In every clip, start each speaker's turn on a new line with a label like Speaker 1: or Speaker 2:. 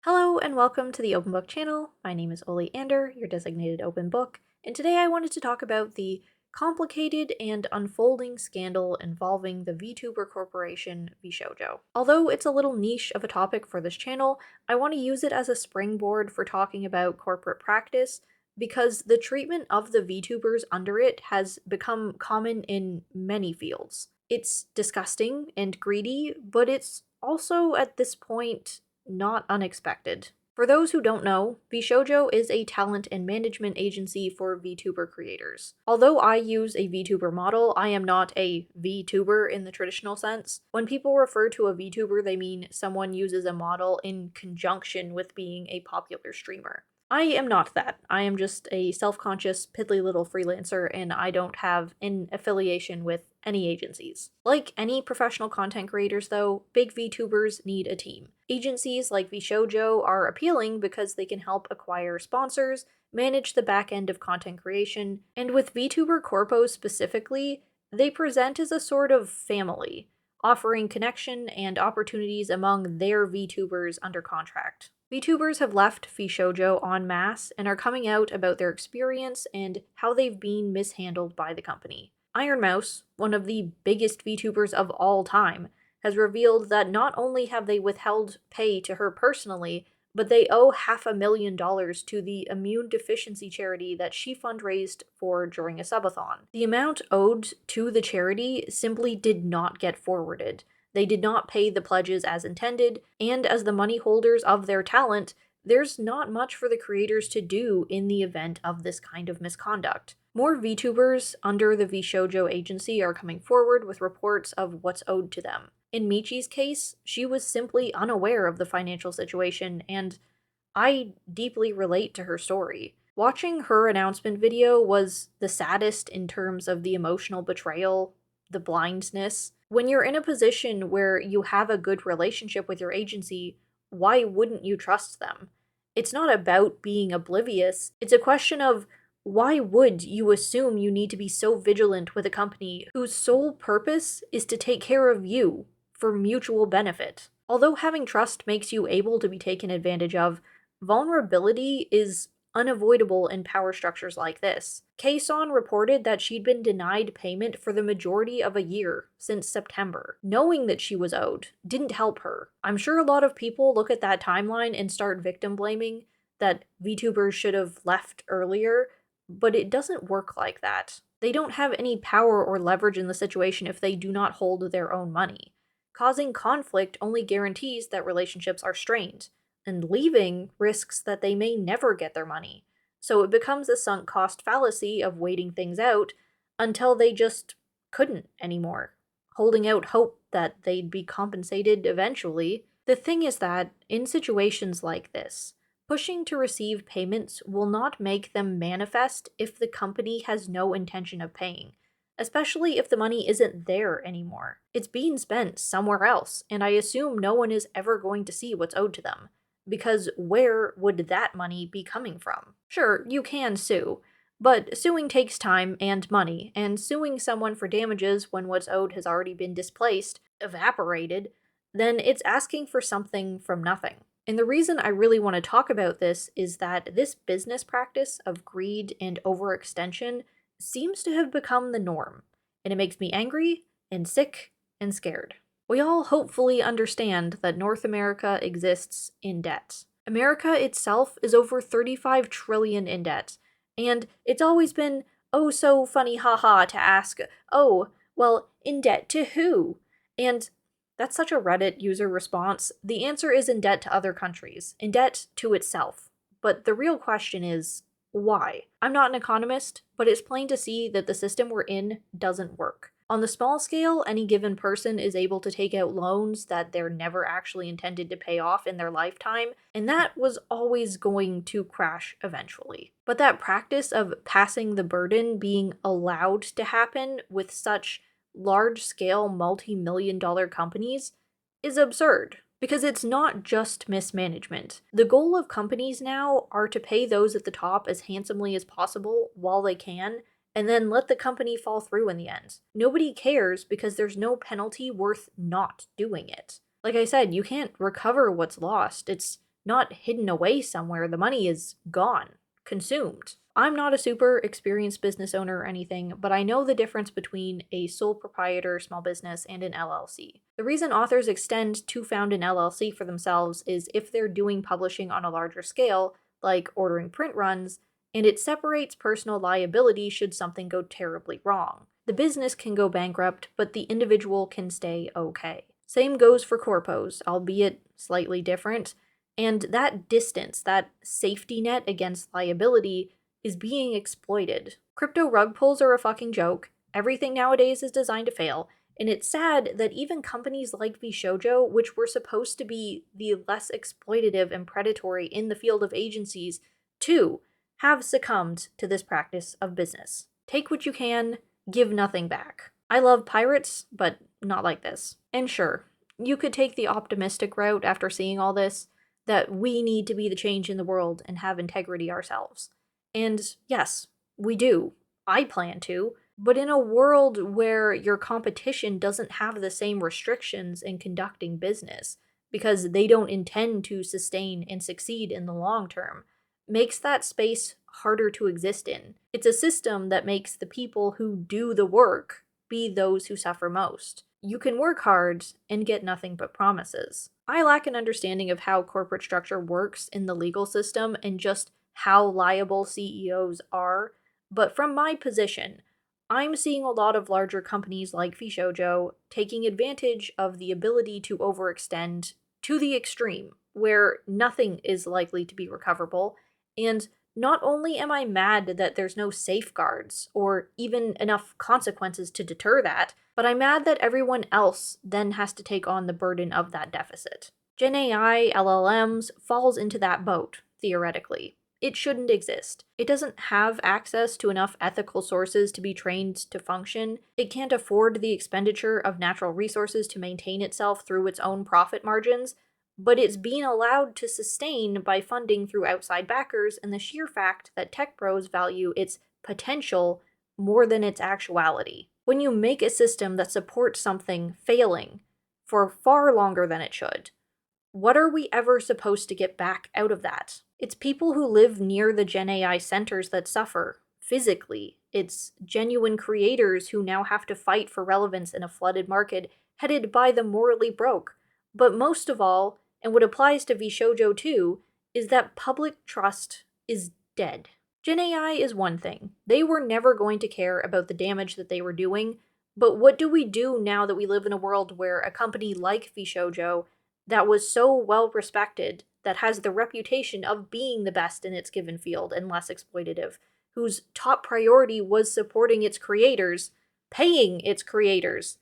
Speaker 1: Hello and welcome to the Open Book channel. My name is Oli Ander, your designated open book, and today I wanted to talk about the complicated and unfolding scandal involving the VTuber corporation VShojo. Although it's a little niche of a topic for this channel, I want to use it as a springboard for talking about corporate practice because the treatment of the VTubers under it has become common in many fields. It's disgusting and greedy, but it's also at this point not unexpected. For those who don't know, VShojo is a talent and management agency for VTuber creators. Although I use a VTuber model, I am not a VTuber in the traditional sense. When people refer to a VTuber, they mean someone uses a model in conjunction with being a popular streamer. I am not that. I am just a self-conscious, piddly little freelancer, and I don't have an affiliation with any agencies. Like any professional content creators, though, big VTubers need a team. Agencies like VShojo are appealing because they can help acquire sponsors, manage the back end of content creation, and with VTuber Corpos specifically, they present as a sort of family, offering connection and opportunities among their VTubers under contract. VTubers have left VShojo en masse and are coming out about their experience and how they've been mishandled by the company. Iron Mouse, one of the biggest VTubers of all time, has revealed that not only have they withheld pay to her personally, but they owe $500,000 to the immune deficiency charity that she fundraised for during a subathon. The amount owed to the charity simply did not get forwarded. They did not pay the pledges as intended, and as the money holders of their talent, there's not much for the creators to do in the event of this kind of misconduct. More VTubers under the VShojo agency are coming forward with reports of what's owed to them. In Michi's case, she was simply unaware of the financial situation, and I deeply relate to her story. Watching her announcement video was the saddest in terms of the emotional betrayal, the blindness. When you're in a position where you have a good relationship with your agency, why wouldn't you trust them? It's not about being oblivious, it's a question of why would you assume you need to be so vigilant with a company whose sole purpose is to take care of you for mutual benefit? Although having trust makes you able to be taken advantage of, vulnerability is unavoidable in power structures like this. Kason reported that she'd been denied payment for the majority of a year since September. Knowing that she was owed didn't help her. I'm sure a lot of people look at that timeline and start victim blaming that VTubers should have left earlier, but it doesn't work like that. They don't have any power or leverage in the situation if they do not hold their own money. Causing conflict only guarantees that relationships are strained, and leaving risks that they may never get their money. So it becomes a sunk cost fallacy of waiting things out until they just couldn't anymore, holding out hope that they'd be compensated eventually. The thing is that, in situations like this, pushing to receive payments will not make them manifest if the company has no intention of paying, especially if the money isn't there anymore. It's being spent somewhere else, and I assume no one is ever going to see what's owed to them, because where would that money be coming from? Sure, you can sue, but suing takes time and money, and suing someone for damages when what's owed has already been displaced, evaporated, then it's asking for something from nothing. And the reason I really want to talk about this is that this business practice of greed and overextension seems to have become the norm, and it makes me angry and sick and scared. We all hopefully understand that North America exists in debt. America itself is over 35 trillion in debt, and it's always been oh so funny haha to ask, oh, well, in debt to who? And that's such a Reddit user response. The answer is in debt to other countries, in debt to itself. But the real question is, why? I'm not an economist, but it's plain to see that the system we're in doesn't work. On the small scale, any given person is able to take out loans that they're never actually intended to pay off in their lifetime, and that was always going to crash eventually. But that practice of passing the burden being allowed to happen with such large-scale multi-million-dollar companies is absurd, because it's not just mismanagement. The goal of companies now are to pay those at the top as handsomely as possible while they can, and then let the company fall through in the end. Nobody cares because there's no penalty worth not doing it. Like I said, you can't recover what's lost. It's not hidden away somewhere. The money is gone, consumed. I'm not a super experienced business owner or anything, but I know the difference between a sole proprietor small business and an LLC. The reason authors extend to found an LLC for themselves is if they're doing publishing on a larger scale, like ordering print runs, and it separates personal liability should something go terribly wrong. The business can go bankrupt, but the individual can stay okay. Same goes for corpos, albeit slightly different, and that distance, that safety net against liability, is being exploited. Crypto rug pulls are a fucking joke. Everything nowadays is designed to fail, and it's sad that even companies like VShojo, which were supposed to be the less exploitative and predatory in the field of agencies, too, have succumbed to this practice of business. Take what you can, give nothing back. I love pirates, but not like this. And sure, you could take the optimistic route after seeing all this, that we need to be the change in the world and have integrity ourselves. And yes, we do. I plan to. But in a world where your competition doesn't have the same restrictions in conducting business, because they don't intend to sustain and succeed in the long term, makes that space harder to exist in. It's a system that makes the people who do the work be those who suffer most. You can work hard and get nothing but promises. I lack an understanding of how corporate structure works in the legal system and just how liable CEOs are, but from my position, I'm seeing a lot of larger companies like VShojo taking advantage of the ability to overextend to the extreme, where nothing is likely to be recoverable, and not only am I mad that there's no safeguards or even enough consequences to deter that, but I'm mad that everyone else then has to take on the burden of that deficit. Gen AI, LLMs falls into that boat, theoretically. It shouldn't exist. It doesn't have access to enough ethical sources to be trained to function. It can't afford the expenditure of natural resources to maintain itself through its own profit margins, but it's being allowed to sustain by funding through outside backers and the sheer fact that tech bros value its potential more than its actuality. When you make a system that supports something failing for far longer than it should, what are we ever supposed to get back out of that? It's people who live near the Gen AI centers that suffer, physically. It's genuine creators who now have to fight for relevance in a flooded market headed by the morally broke. But most of all, and what applies to VShojo too, is that public trust is dead. Gen AI is one thing. They were never going to care about the damage that they were doing, but what do we do now that we live in a world where a company like VShojo that was so well respected, that has the reputation of being the best in its given field and less exploitative, whose top priority was supporting its creators, paying its creators,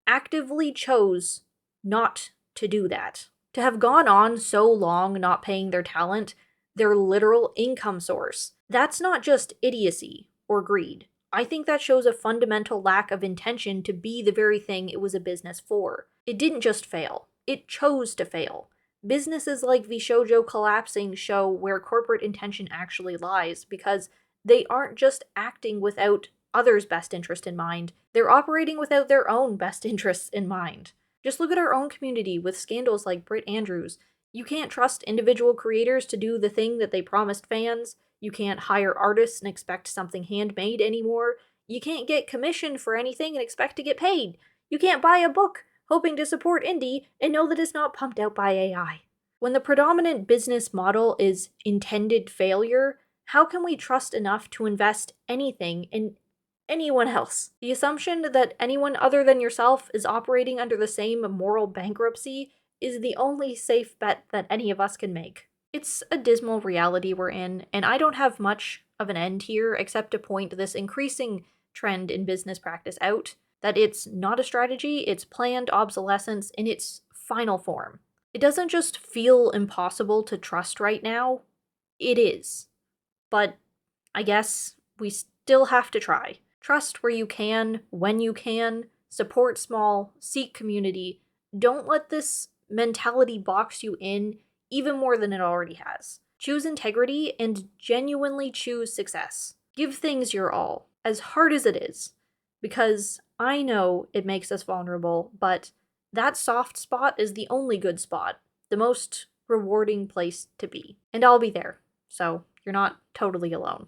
Speaker 1: actively chose not to do that? To have gone on so long not paying their talent, their literal income source, that's not just idiocy or greed. I think that shows a fundamental lack of intention to be the very thing it was a business for. It didn't just fail. It chose to fail. Businesses like VShojo collapsing show where corporate intention actually lies, because they aren't just acting without others' best interest in mind, they're operating without their own best interests in mind. Just look at our own community with scandals like Britt Andrews. You can't trust individual creators to do the thing that they promised fans. You can't hire artists and expect something handmade anymore. You can't get commissioned for anything and expect to get paid. You can't buy a book hoping to support indie and know that it's not pumped out by AI. When the predominant business model is intended failure, how can we trust enough to invest anything in anyone else? The assumption that anyone other than yourself is operating under the same moral bankruptcy is the only safe bet that any of us can make. It's a dismal reality we're in, and I don't have much of an end here except to point this increasing trend in business practice out, that it's not a strategy, it's planned obsolescence in its final form. It doesn't just feel impossible to trust right now, it is. But I guess we still have to try. Trust where you can, when you can, support small, seek community. Don't let this mentality box you in even more than it already has. Choose integrity and genuinely choose success. Give things your all, as hard as it is, because I know it makes us vulnerable, but that soft spot is the only good spot. The most rewarding place to be. And I'll be there, so you're not totally alone.